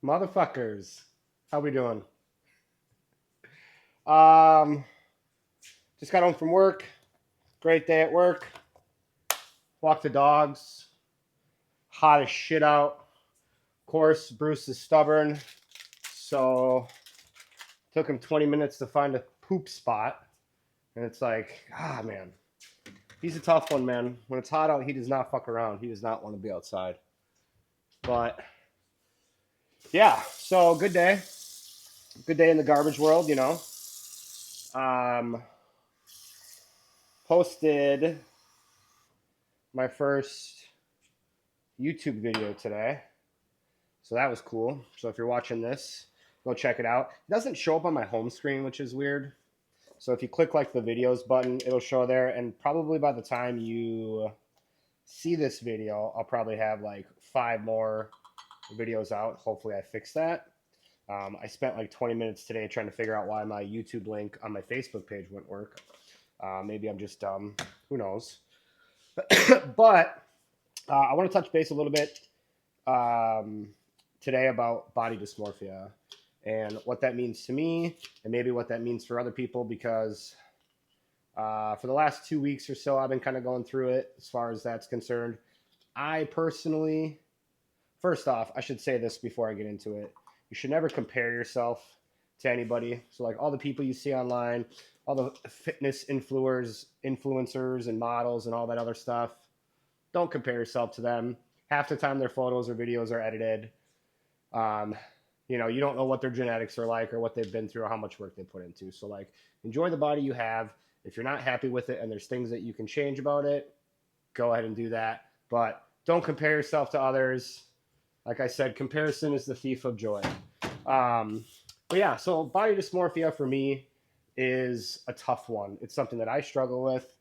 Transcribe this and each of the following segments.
Motherfuckers, how we doing? Um, just got home from work. Great day at work. Walked the dogs. Hot as shit out. Of course, Bruce is stubborn, so took him 20 minutes to find a poop spot. And it's like, man, he's a tough one, man. When it's hot out, he does not fuck around. He does not want to be outside. But yeah, so good day. Good day in the garbage world, you know. Um, Posted my first YouTube video today. So that was cool. So if you're watching this, go check it out. It doesn't show up on my home screen, which is weird. So if you click like the videos button, it'll show there. And probably by the time you see this video, I'll probably have like 5 more videos out. Hopefully I fix that. I spent like 20 minutes today trying to figure out why my YouTube link on my Facebook page wouldn't work. Maybe I'm just dumb. Who knows? But I want to touch base a little bit um, today about body dysmorphia and what that means to me and maybe what that means for other people because for the last 2 weeks or so, I've been kind of going through it as far as that's concerned. I personally, first off, I should say this before I get into it. You should never compare yourself to anybody. So, like all the people you see online, all the fitness influencers, and models, and all that other stuff, don't compare yourself to them. Half the time, their photos or videos are edited. Um, you don't know what their genetics are like or what they've been through or how much work they put into. So, like, enjoy the body you have. If you're not happy with it and there's things that you can change about it, go ahead and do that. But don't compare yourself to others. Like I said, comparison is the thief of joy. Um, but yeah, so body dysmorphia for me is a tough one. It's something that I struggle with.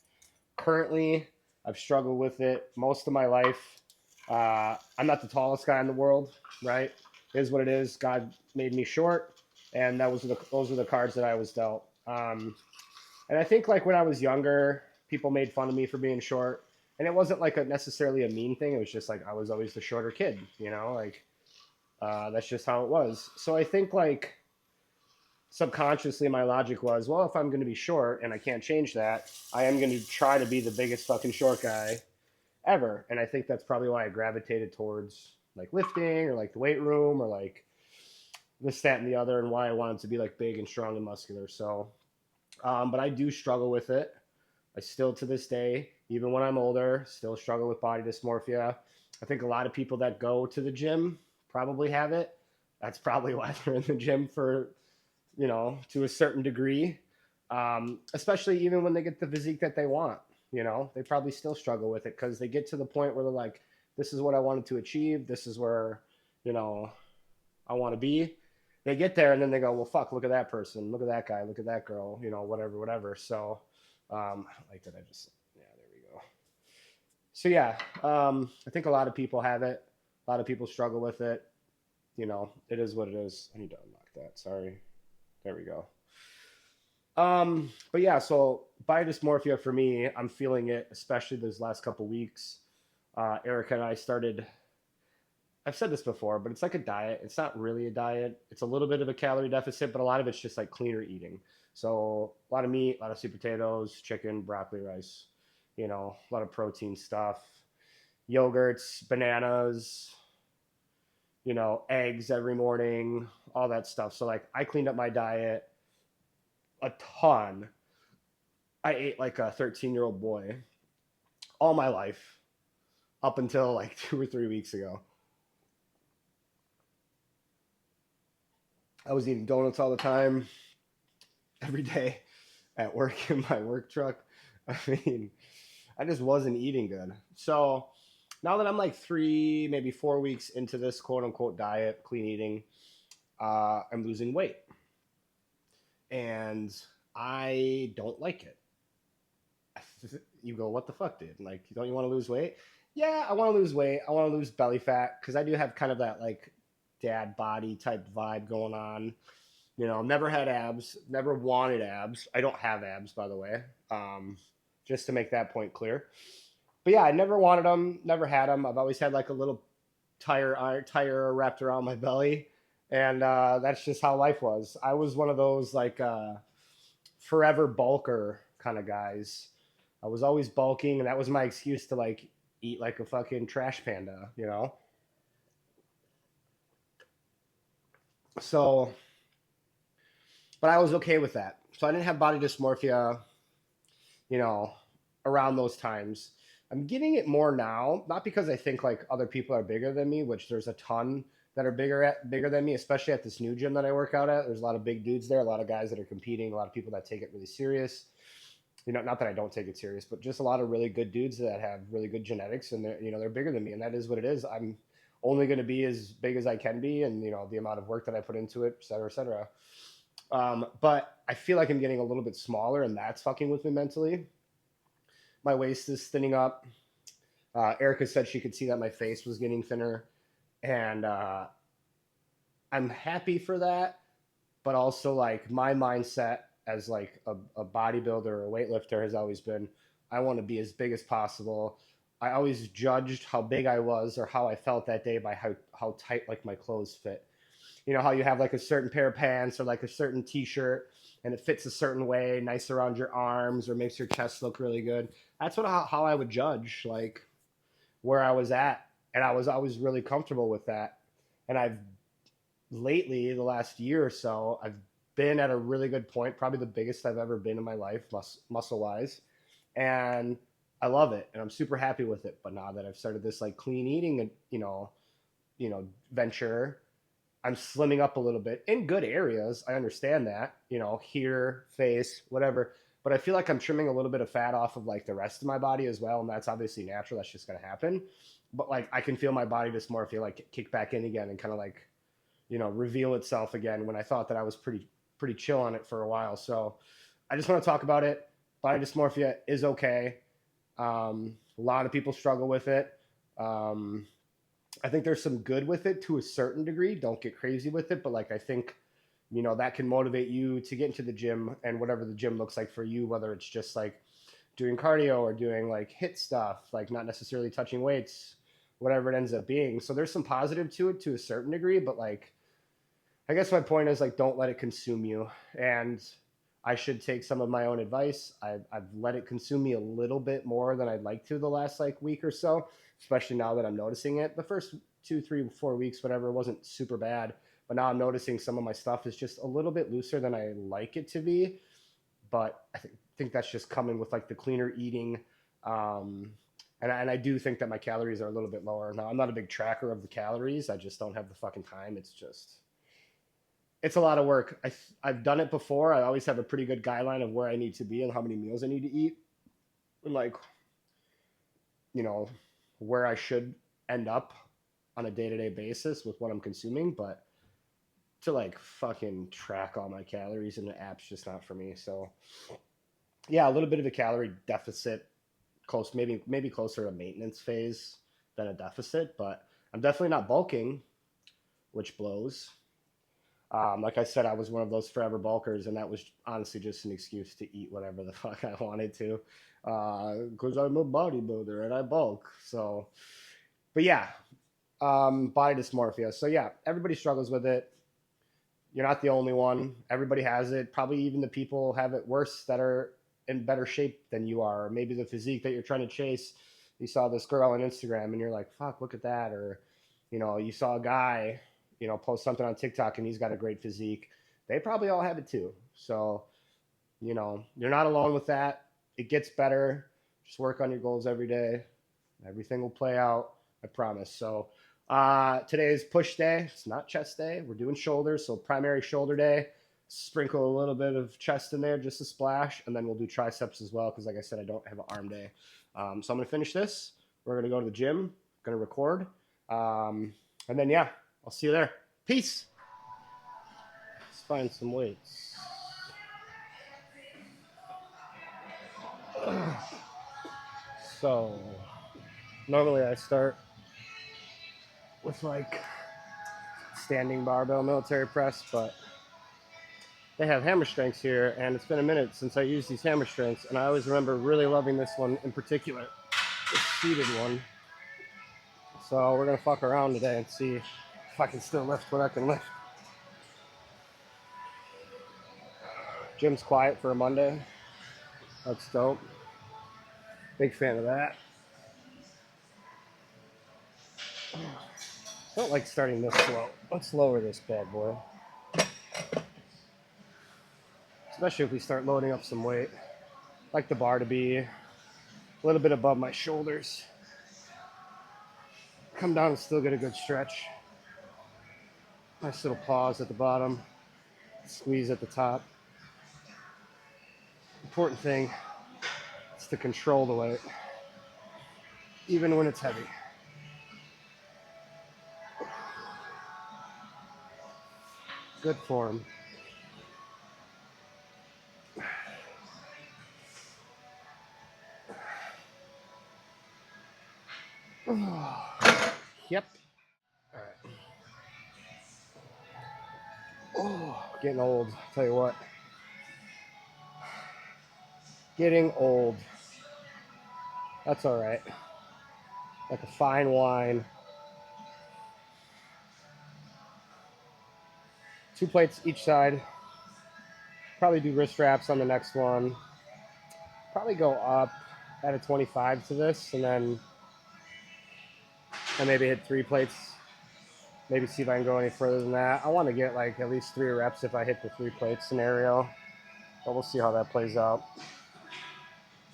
Currently, I've struggled with it most of my life. I'm not the tallest guy in the world, right? It is what it is. God made me short, and those were the cards that I was dealt. And I think like when I was younger, people made fun of me for being short, and it wasn't like necessarily a mean thing. It was just like I was always the shorter kid, like that's just how it was. So I think like subconsciously my logic was, well, if I'm going to be short and I can't change that, I am going to try to be the biggest fucking short guy ever. And I think that's probably why I gravitated towards like lifting or like the weight room or like this, that, and the other, and why I wanted to be like big and strong and muscular. So, but I do struggle with it. I still to this day, even when I'm older, still struggle with body dysmorphia. I think a lot of people that go to the gym probably have it. That's probably why they're in the gym for, to a certain degree. Especially even when they get the physique that they want, they probably still struggle with it because they get to the point where they're like, this is what I wanted to achieve. This is where, you know, I want to be. They get there and then they go, well, fuck, look at that person. Look at that guy. Look at that girl, whatever, whatever. So, like that, yeah, there we go. So, yeah, I think a lot of people have it. A lot of people struggle with it. It is what it is. I need to unlock that. Sorry. There we go. But yeah, so body dysmorphia for me, I'm feeling it, especially those last couple weeks. Erica and I started. I've said this before, but it's like a diet. It's not really a diet. It's a little bit of a calorie deficit, but a lot of it's just like cleaner eating. So a lot of meat, a lot of sweet potatoes, chicken, broccoli, rice. A lot of protein stuff, yogurts, bananas. Eggs every morning, all that stuff. So like, I cleaned up my diet a ton. I ate like a 13-year-old boy all my life up until like 2 or 3 weeks ago. I was eating donuts all the time, every day at work in my work truck. I mean, I just wasn't eating good. So now that I'm like 3, maybe 4 weeks into this quote unquote diet, clean eating, I'm losing weight. And I don't like it. You go, what the fuck, dude? Like, don't you want to lose weight? Yeah, I want to lose weight. I want to lose belly fat because I do have kind of that like dad body type vibe going on. Never had abs, never wanted abs. I don't have abs, by the way, just to make that point clear. But yeah, I never wanted them, never had them. I've always had like a little tire wrapped around my belly. And that's just how life was. I was one of those like forever bulker kind of guys. I was always bulking, and that was my excuse to like eat like a fucking trash panda, you know. So, but I was okay with that. So I didn't have body dysmorphia, you know, around those times. I'm getting it more now, not because I think like other people are bigger than me, which there's a ton that are bigger than me, especially at this new gym that I work out at. There's a lot of big dudes there, a lot of guys that are competing, a lot of people that take it really serious. You know, not that I don't take it serious, but just a lot of really good dudes that have really good genetics, and they're bigger than me, and that is what it is. I'm only going to be as big as I can be, and the amount of work that I put into it, et cetera, et cetera. But I feel like I'm getting a little bit smaller, and that's fucking with me mentally. My waist is thinning up. Erica said she could see that my face was getting thinner, and I'm happy for that. But also, like my mindset as like a bodybuilder or a weightlifter has always been, I want to be as big as possible. I always judged how big I was or how I felt that day by how tight like my clothes fit. You know how you have like a certain pair of pants or like a certain t-shirt and it fits a certain way, nice around your arms or makes your chest look really good. That's how I would judge like where I was at, and I was always really comfortable with that. And I've lately, the last year or so, I've been at a really good point, probably the biggest I've ever been in my life, muscle wise, and I love it, and I'm super happy with it. But now that I've started this like clean eating, venture, I'm slimming up a little bit in good areas. I understand that, here, face, whatever. But I feel like I'm trimming a little bit of fat off of like the rest of my body as well, and that's obviously natural. That's just gonna happen. But like I can feel my body dysmorphia like kick back in again and kind of like reveal itself again when I thought that I was pretty chill on it for a while. So I just want to talk about it. Body dysmorphia is okay. A lot of people struggle with it. Um, I think there's some good with it to a certain degree. Don't get crazy with it, but like I think that can motivate you to get into the gym and whatever the gym looks like for you, whether it's just like doing cardio or doing like hit stuff, like not necessarily touching weights, whatever it ends up being. So there's some positive to it to a certain degree, but like I guess my point is like don't let it consume you. And I should take some of my own advice. I've let it consume me a little bit more than I'd like to the last like week or so, especially now that I'm noticing it. The first 2, 3, 4 weeks, whatever, wasn't super bad, but now I'm noticing some of my stuff is just a little bit looser than I like it to be. But I think that's just coming with like the cleaner eating. Um, and I do think that my calories are a little bit lower. Now, I'm not a big tracker of the calories. I just don't have the fucking time. It's a lot of work. I've done it before. I always have a pretty good guideline of where I need to be and how many meals I need to eat, and like you know where I should end up on a day to day basis with what I'm consuming. But to like fucking track all my calories in the app's just not for me. So yeah, a little bit of a calorie deficit, close maybe closer to maintenance phase than a deficit. But I'm definitely not bulking, which blows. Like I said, I was one of those forever bulkers, and that was honestly just an excuse to eat whatever the fuck I wanted to, because I'm a bodybuilder and I bulk. So, but yeah, body dysmorphia. So yeah, everybody struggles with it. You're not the only one. Everybody has it. Probably even the people have it worse that are in better shape than you are. Or maybe the physique that you're trying to chase. You saw this girl on Instagram, and you're like, "Fuck, look at that!" Or, you saw a guy post something on TikTok and he's got a great physique. They probably all have it too. So, you're not alone with that. It gets better. Just work on your goals every day. Everything will play out. I promise. So, today is push day. It's not chest day. We're doing shoulders. So, primary shoulder day. Sprinkle a little bit of chest in there, just a splash. And then we'll do triceps as well. Because, like I said, I don't have an arm day. So, I'm going to finish this. We're going to go to the gym. Going to record. And then, yeah, I'll see you there. Peace. Let's find some weights. So, normally I start with like standing barbell military press, but they have hammer strengths here, and it's been a minute since I used these hammer strengths, and I always remember really loving this one in particular, this seated one. So we're gonna fuck around today and see if I can still lift what I can lift. Gym's quiet for a Monday. That's dope. Big fan of that. I don't like starting this slow. Let's lower this bad boy. Especially if we start loading up some weight. I like the bar to be a little bit above my shoulders. Come down and still get a good stretch. Nice little pause at the bottom. Squeeze at the top. Important thing is to control the weight, even when it's heavy. Good form. Yep. All right. Oh, getting old. Tell you what. Getting old. That's all right. Like a fine wine. 2 plates each side. Probably do wrist wraps on the next one. Probably go up at a 25 to this, and then maybe hit 3 plates. Maybe see if I can go any further than that. I want to get like at least 3 reps if I hit the 3 plate scenario. But we'll see how that plays out.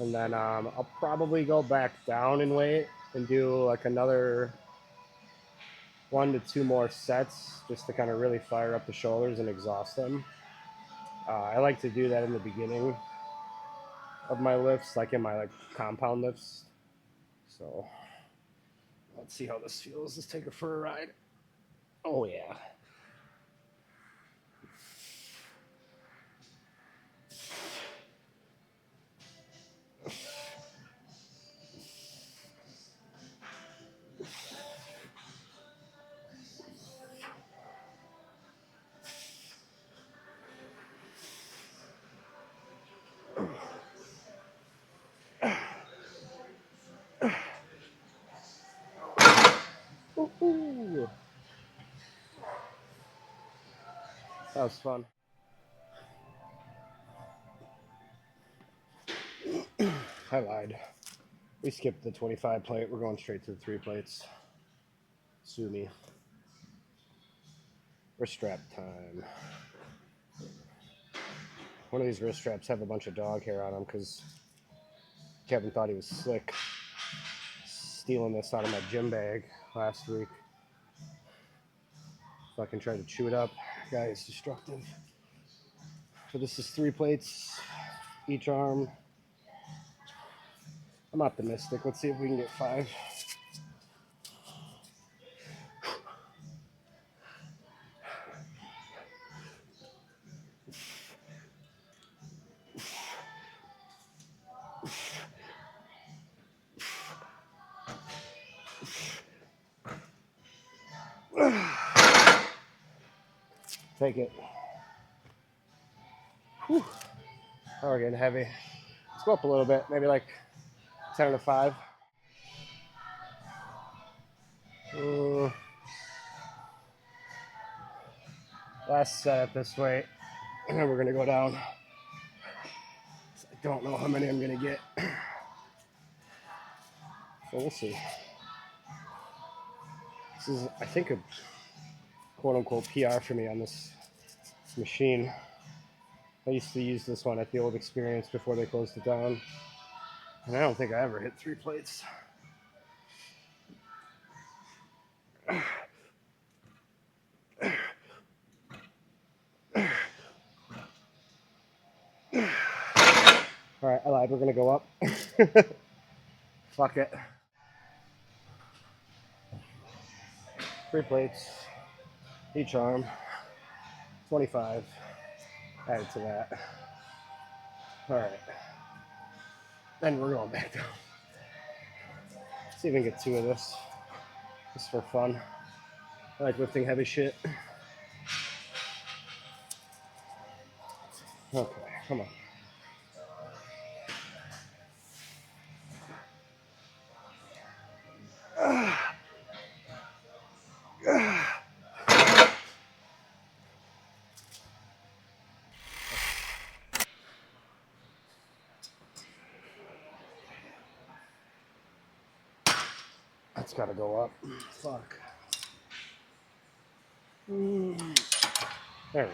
And then I'll probably go back down in weight and do like another 1 to 2 more sets just to kind of really fire up the shoulders and exhaust them. I like to do that in the beginning of my lifts, like in my compound lifts. So let's see how this feels. Let's take it for a ride. Oh yeah. Ooh. That was fun. I lied. We skipped the 25 plate. We're going straight to the 3 plates. Sue me. Wrist strap time. One of these wrist straps have a bunch of dog hair on them because Kevin thought he was slick stealing this out of my gym bag last week. Fucking tried to chew it up. Guy is destructive. So this is 3 plates each arm. I'm optimistic. Let's see if we can get 5. Take it. Whew. Oh, we're getting heavy. Let's go up a little bit. Maybe like 10 to 5. Last set at this weight. And then we're going to go down. I don't know how many I'm going to get. So we'll see. This is, I think, a quote-unquote PR for me on this machine. I used to use this one at the old Experience before they closed it down. And I don't think I ever hit 3 plates. All right, I lied. We're going to go up. Fuck it. 3 plates, each arm, 25, added to that. All right. Then we're going back down. See if we can get 2 of this. Just for fun. I like lifting heavy shit. Okay, come on. It's gotta go up. Fuck. There we go.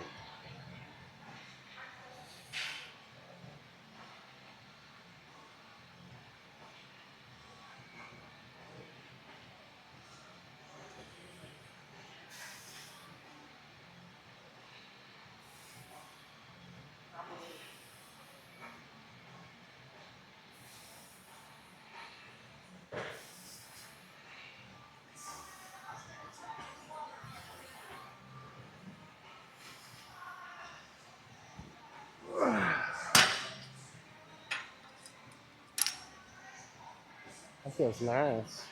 That feels nice.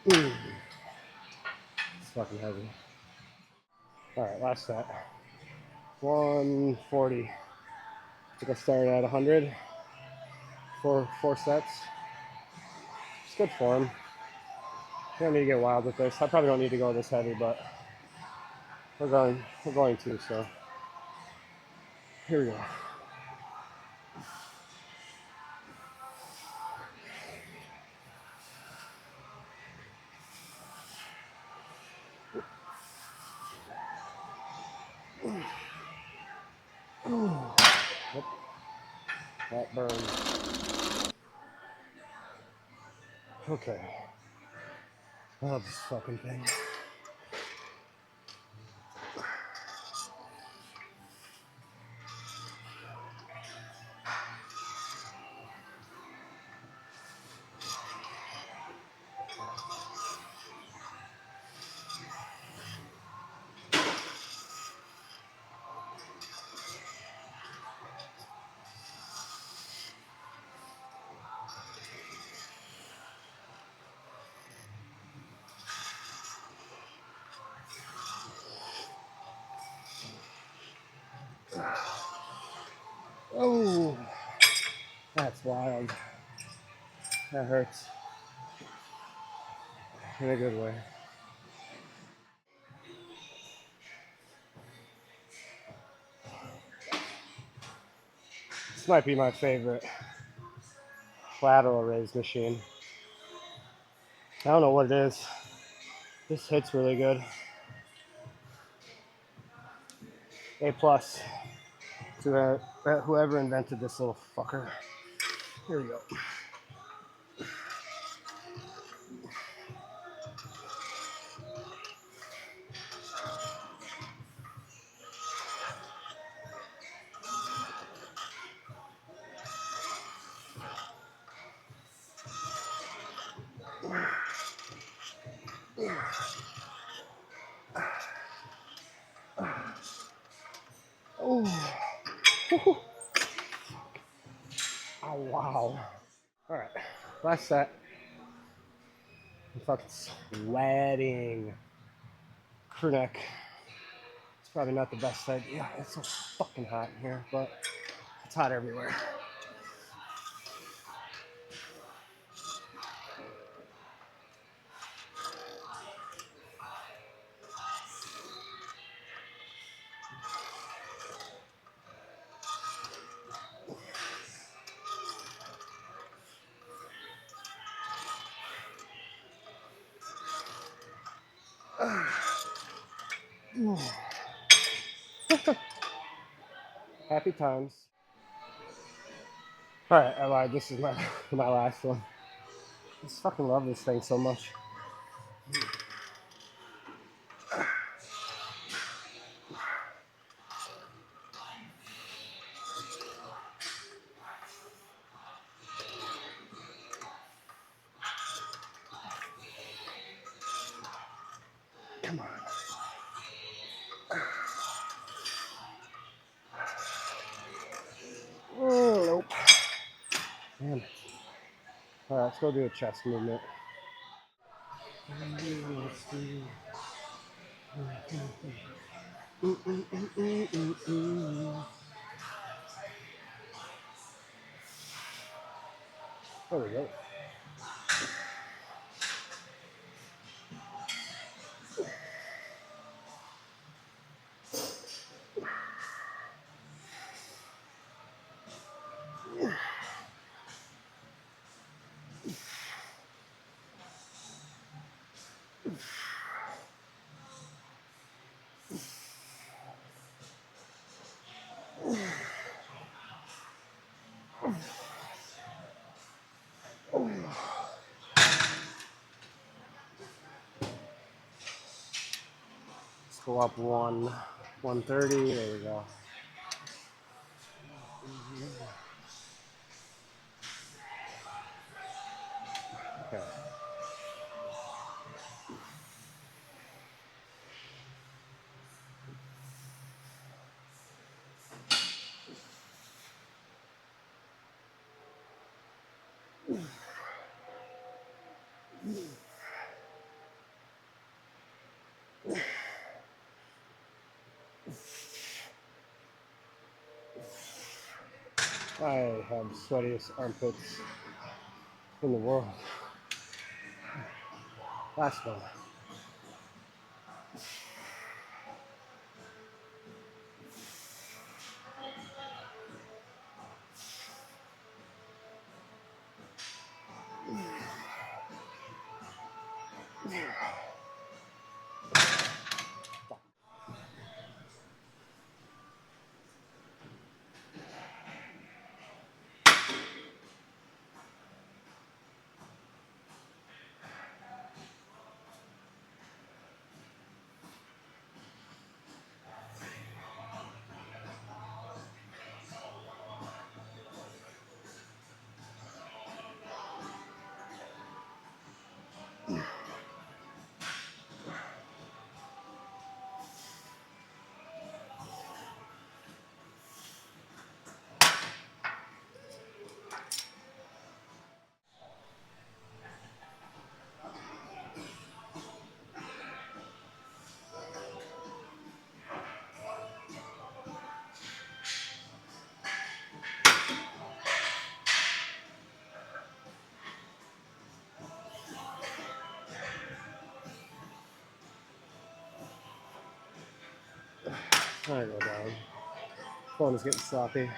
It's fucking heavy. Alright, last set. 140. I think I started at 100. Four sets. It's good form. You don't need to get wild with this. I probably don't need to go this heavy, but we're going to, so here we go. Yep. That burns. Okay. I love this fucking thing. Oh, that's wild. That hurts. In a good way. This might be my favorite lateral raise machine. I don't know what it is. This hits really good. A plus to whoever invented this little fucker. Here we go. Oh. Oh, wow. All right, last set. I'm fucking sweating. Crew neck. It's probably not the best idea. It's so fucking hot in here, but it's hot everywhere. Happy times. All right, I lied. This is my last one. I just fucking love this thing so much. Damn it. All right, let's go do a chest movement. There we go. Let's go up 130. There we go. Okay. I have sweatiest armpits in the world. Last one. I go down. Phone is getting sloppy.